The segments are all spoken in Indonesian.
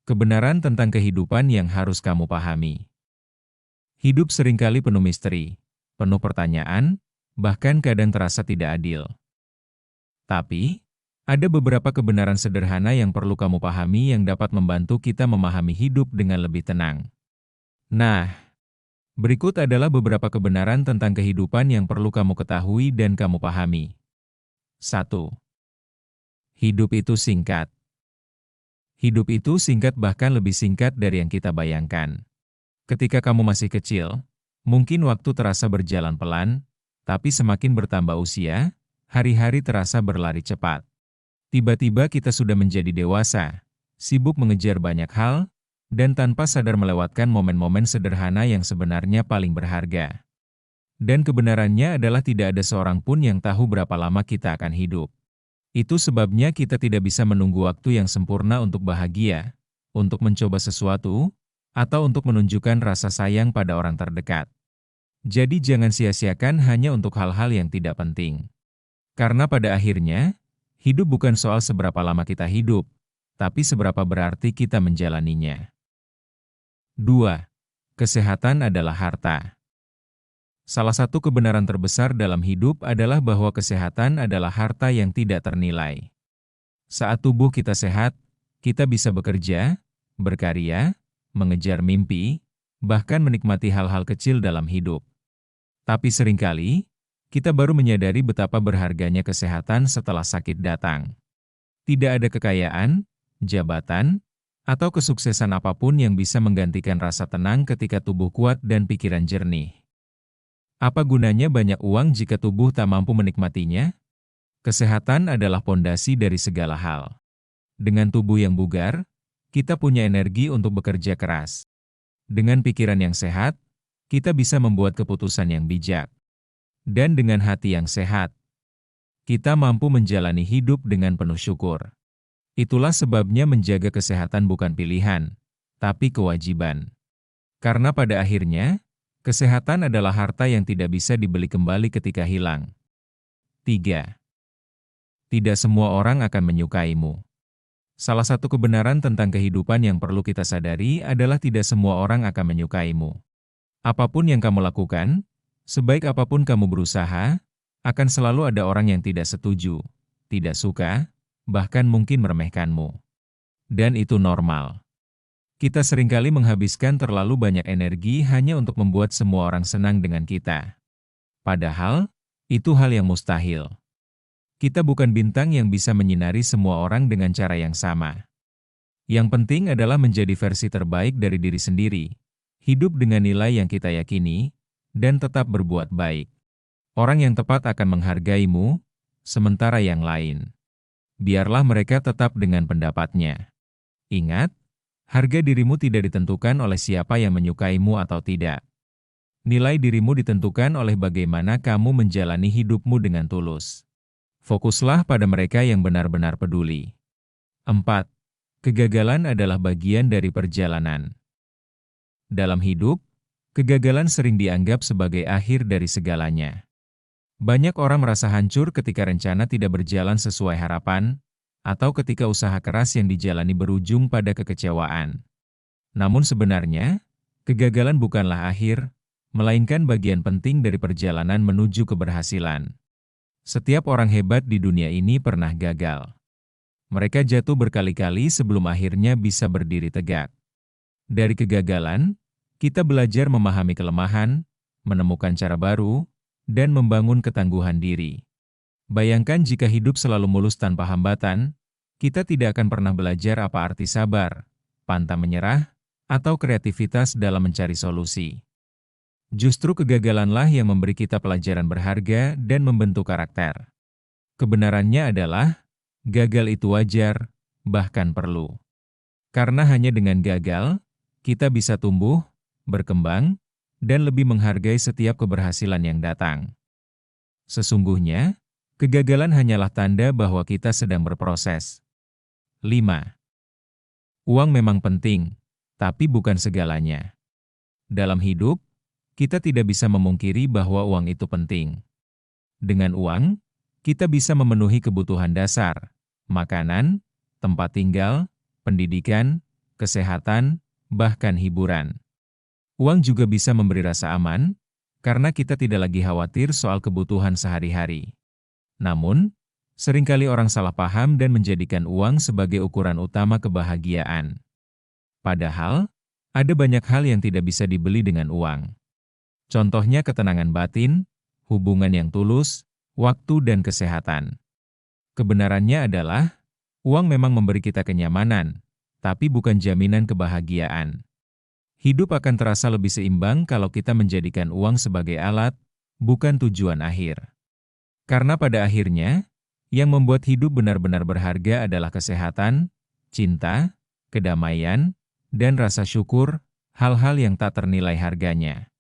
Kebenaran tentang kehidupan yang harus kamu pahami. Hidup seringkali penuh misteri, penuh pertanyaan, bahkan kadang terasa tidak adil. Tapi, ada beberapa kebenaran sederhana yang perlu kamu pahami yang dapat membantu kita memahami hidup dengan lebih tenang. Nah, berikut adalah beberapa kebenaran tentang kehidupan yang perlu kamu ketahui dan kamu pahami. 1. Hidup itu singkat. Hidup itu singkat, bahkan lebih singkat dari yang kita bayangkan. Ketika kamu masih kecil, mungkin waktu terasa berjalan pelan, tapi semakin bertambah usia, hari-hari terasa berlari cepat. Tiba-tiba kita sudah menjadi dewasa, sibuk mengejar banyak hal, dan tanpa sadar melewatkan momen-momen sederhana yang sebenarnya paling berharga. Dan kebenarannya adalah tidak ada seorang pun yang tahu berapa lama kita akan hidup. Itu sebabnya kita tidak bisa menunggu waktu yang sempurna untuk bahagia, untuk mencoba sesuatu, atau untuk menunjukkan rasa sayang pada orang terdekat. Jadi jangan sia-siakan hanya untuk hal-hal yang tidak penting. Karena pada akhirnya, hidup bukan soal seberapa lama kita hidup, tapi seberapa berarti kita menjalaninya. 2. Kesehatan adalah harta. Salah satu kebenaran terbesar dalam hidup adalah bahwa kesehatan adalah harta yang tidak ternilai. Saat tubuh kita sehat, kita bisa bekerja, berkarya, mengejar mimpi, bahkan menikmati hal-hal kecil dalam hidup. Tapi seringkali, kita baru menyadari betapa berharganya kesehatan setelah sakit datang. Tidak ada kekayaan, jabatan, atau kesuksesan apapun yang bisa menggantikan rasa tenang ketika tubuh kuat dan pikiran jernih. Apa gunanya banyak uang jika tubuh tak mampu menikmatinya? Kesehatan adalah pondasi dari segala hal. Dengan tubuh yang bugar, kita punya energi untuk bekerja keras. Dengan pikiran yang sehat, kita bisa membuat keputusan yang bijak. Dan dengan hati yang sehat, kita mampu menjalani hidup dengan penuh syukur. Itulah sebabnya menjaga kesehatan bukan pilihan, tapi kewajiban. Karena pada akhirnya, kesehatan adalah harta yang tidak bisa dibeli kembali ketika hilang. 3. Tidak semua orang akan menyukaimu. Salah satu kebenaran tentang kehidupan yang perlu kita sadari adalah tidak semua orang akan menyukaimu. Apapun yang kamu lakukan, sebaik apapun kamu berusaha, akan selalu ada orang yang tidak setuju, tidak suka, bahkan mungkin meremehkanmu. Dan itu normal. Kita seringkali menghabiskan terlalu banyak energi hanya untuk membuat semua orang senang dengan kita. Padahal, itu hal yang mustahil. Kita bukan bintang yang bisa menyinari semua orang dengan cara yang sama. Yang penting adalah menjadi versi terbaik dari diri sendiri, hidup dengan nilai yang kita yakini, dan tetap berbuat baik. Orang yang tepat akan menghargaimu, sementara yang lain, biarlah mereka tetap dengan pendapatnya. Ingat, harga dirimu tidak ditentukan oleh siapa yang menyukaimu atau tidak. Nilai dirimu ditentukan oleh bagaimana kamu menjalani hidupmu dengan tulus. Fokuslah pada mereka yang benar-benar peduli. 4. Kegagalan adalah bagian dari perjalanan. Dalam hidup, kegagalan sering dianggap sebagai akhir dari segalanya. Banyak orang merasa hancur ketika rencana tidak berjalan sesuai harapan, atau ketika usaha keras yang dijalani berujung pada kekecewaan. Namun sebenarnya, kegagalan bukanlah akhir, melainkan bagian penting dari perjalanan menuju keberhasilan. Setiap orang hebat di dunia ini pernah gagal. Mereka jatuh berkali-kali sebelum akhirnya bisa berdiri tegak. Dari kegagalan, kita belajar memahami kelemahan, menemukan cara baru, dan membangun ketangguhan diri. Bayangkan jika hidup selalu mulus tanpa hambatan, kita tidak akan pernah belajar apa arti sabar, pantang menyerah, atau kreativitas dalam mencari solusi. Justru kegagalanlah yang memberi kita pelajaran berharga dan membentuk karakter. Kebenarannya adalah, gagal itu wajar, bahkan perlu. Karena hanya dengan gagal, kita bisa tumbuh, berkembang, dan lebih menghargai setiap keberhasilan yang datang. Sesungguhnya, kegagalan hanyalah tanda bahwa kita sedang berproses. 5. Uang memang penting, tapi bukan segalanya. Dalam hidup, kita tidak bisa memungkiri bahwa uang itu penting. Dengan uang, kita bisa memenuhi kebutuhan dasar, makanan, tempat tinggal, pendidikan, kesehatan, bahkan hiburan. Uang juga bisa memberi rasa aman, karena kita tidak lagi khawatir soal kebutuhan sehari-hari. Namun, seringkali orang salah paham dan menjadikan uang sebagai ukuran utama kebahagiaan. Padahal, ada banyak hal yang tidak bisa dibeli dengan uang. Contohnya ketenangan batin, hubungan yang tulus, waktu dan kesehatan. Kebenarannya adalah, uang memang memberi kita kenyamanan, tapi bukan jaminan kebahagiaan. Hidup akan terasa lebih seimbang kalau kita menjadikan uang sebagai alat, bukan tujuan akhir. Karena pada akhirnya, yang membuat hidup benar-benar berharga adalah kesehatan, cinta, kedamaian, dan rasa syukur, hal-hal yang tak ternilai harganya.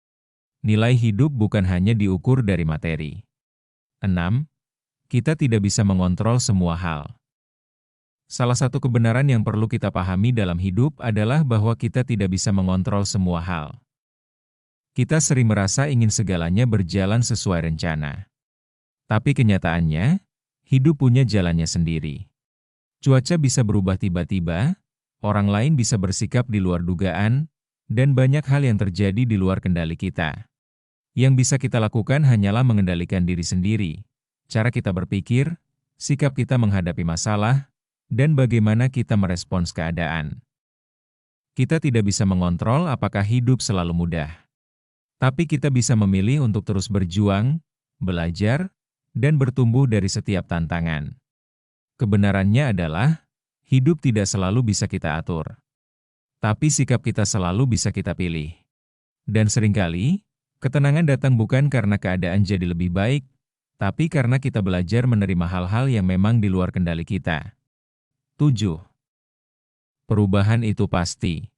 Nilai hidup bukan hanya diukur dari materi. 6. Kita tidak bisa mengontrol semua hal. Salah satu kebenaran yang perlu kita pahami dalam hidup adalah bahwa kita tidak bisa mengontrol semua hal. Kita sering merasa ingin segalanya berjalan sesuai rencana. Tapi kenyataannya, hidup punya jalannya sendiri. Cuaca bisa berubah tiba-tiba, orang lain bisa bersikap di luar dugaan, dan banyak hal yang terjadi di luar kendali kita. Yang bisa kita lakukan hanyalah mengendalikan diri sendiri, cara kita berpikir, sikap kita menghadapi masalah, dan bagaimana kita merespons keadaan. Kita tidak bisa mengontrol apakah hidup selalu mudah. Tapi kita bisa memilih untuk terus berjuang, belajar, dan bertumbuh dari setiap tantangan. Kebenarannya adalah, hidup tidak selalu bisa kita atur. Tapi sikap kita selalu bisa kita pilih. Dan seringkali, ketenangan datang bukan karena keadaan jadi lebih baik, tapi karena kita belajar menerima hal-hal yang memang di luar kendali kita. 7. Perubahan itu pasti.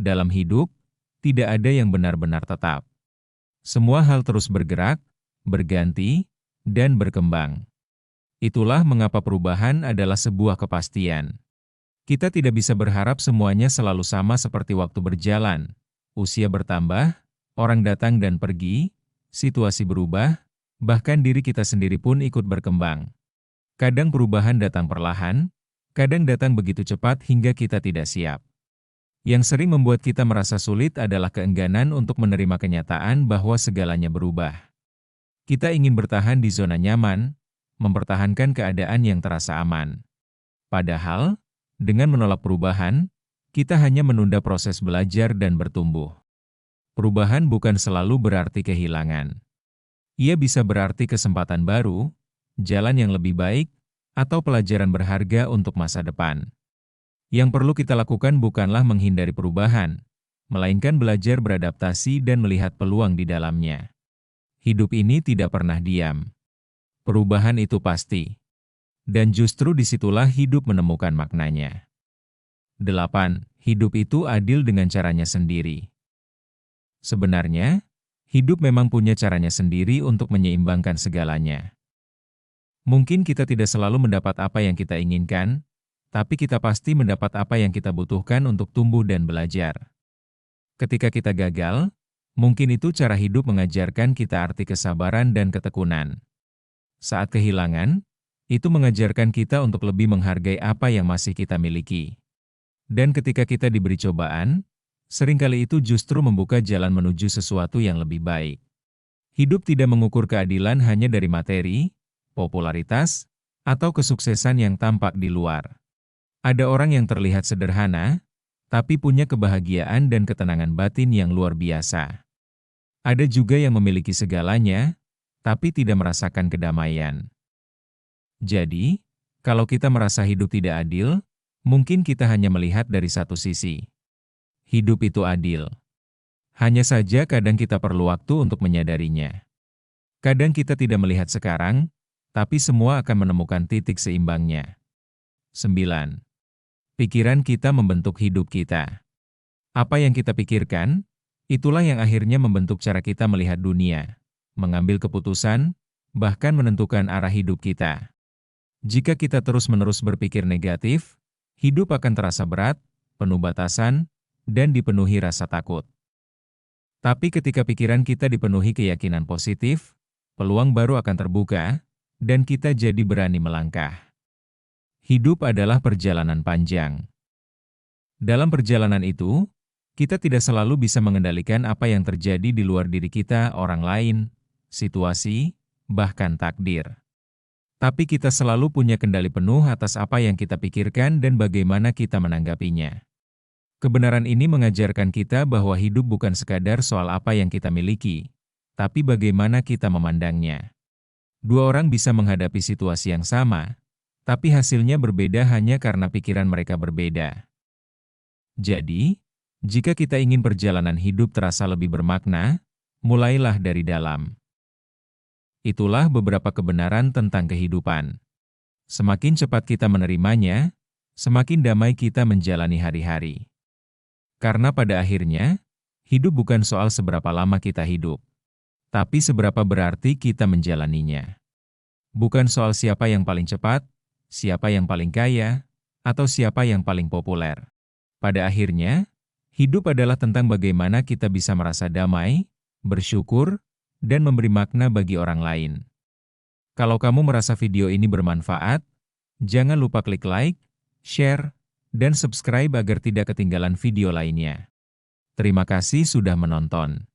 Dalam hidup, tidak ada yang benar-benar tetap. Semua hal terus bergerak, berganti, dan berkembang. Itulah mengapa perubahan adalah sebuah kepastian. Kita tidak bisa berharap semuanya selalu sama seperti waktu berjalan. Usia bertambah, orang datang dan pergi, situasi berubah, bahkan diri kita sendiri pun ikut berkembang. Kadang perubahan datang perlahan, kadang datang begitu cepat hingga kita tidak siap. Yang sering membuat kita merasa sulit adalah keengganan untuk menerima kenyataan bahwa segalanya berubah. Kita ingin bertahan di zona nyaman, mempertahankan keadaan yang terasa aman. Padahal, dengan menolak perubahan, kita hanya menunda proses belajar dan bertumbuh. Perubahan bukan selalu berarti kehilangan. Ia bisa berarti kesempatan baru, jalan yang lebih baik, atau pelajaran berharga untuk masa depan. Yang perlu kita lakukan bukanlah menghindari perubahan, melainkan belajar beradaptasi dan melihat peluang di dalamnya. Hidup ini tidak pernah diam. Perubahan itu pasti. Dan justru disitulah hidup menemukan maknanya. 8. Hidup itu adil dengan caranya sendiri. Sebenarnya, hidup memang punya caranya sendiri untuk menyeimbangkan segalanya. Mungkin kita tidak selalu mendapat apa yang kita inginkan, tapi kita pasti mendapat apa yang kita butuhkan untuk tumbuh dan belajar. Ketika kita gagal, mungkin itu cara hidup mengajarkan kita arti kesabaran dan ketekunan. Saat kehilangan, itu mengajarkan kita untuk lebih menghargai apa yang masih kita miliki. Dan ketika kita diberi cobaan, seringkali itu justru membuka jalan menuju sesuatu yang lebih baik. Hidup tidak mengukur keadilan hanya dari materi, popularitas, atau kesuksesan yang tampak di luar. Ada orang yang terlihat sederhana, tapi punya kebahagiaan dan ketenangan batin yang luar biasa. Ada juga yang memiliki segalanya, tapi tidak merasakan kedamaian. Jadi, kalau kita merasa hidup tidak adil, mungkin kita hanya melihat dari satu sisi. Hidup itu adil. Hanya saja kadang kita perlu waktu untuk menyadarinya. Kadang kita tidak melihat sekarang, tapi semua akan menemukan titik seimbangnya. 9. Pikiran kita membentuk hidup kita. Apa yang kita pikirkan, itulah yang akhirnya membentuk cara kita melihat dunia, mengambil keputusan, bahkan menentukan arah hidup kita. Jika kita terus-menerus berpikir negatif, hidup akan terasa berat, penuh batasan, dan dipenuhi rasa takut. Tapi ketika pikiran kita dipenuhi keyakinan positif, peluang baru akan terbuka, dan kita jadi berani melangkah. Hidup adalah perjalanan panjang. Dalam perjalanan itu, kita tidak selalu bisa mengendalikan apa yang terjadi di luar diri kita, orang lain, situasi, bahkan takdir. Tapi kita selalu punya kendali penuh atas apa yang kita pikirkan dan bagaimana kita menanggapinya. Kebenaran ini mengajarkan kita bahwa hidup bukan sekadar soal apa yang kita miliki, tapi bagaimana kita memandangnya. Dua orang bisa menghadapi situasi yang sama, tapi hasilnya berbeda hanya karena pikiran mereka berbeda. Jadi, jika kita ingin perjalanan hidup terasa lebih bermakna, mulailah dari dalam. Itulah beberapa kebenaran tentang kehidupan. Semakin cepat kita menerimanya, semakin damai kita menjalani hari-hari. Karena pada akhirnya, hidup bukan soal seberapa lama kita hidup, tapi seberapa berarti kita menjalaninya. Bukan soal siapa yang paling cepat, siapa yang paling kaya, atau siapa yang paling populer. Pada akhirnya, hidup adalah tentang bagaimana kita bisa merasa damai, bersyukur, dan memberi makna bagi orang lain. Kalau kamu merasa video ini bermanfaat, jangan lupa klik like, share, dan subscribe agar tidak ketinggalan video lainnya. Terima kasih sudah menonton.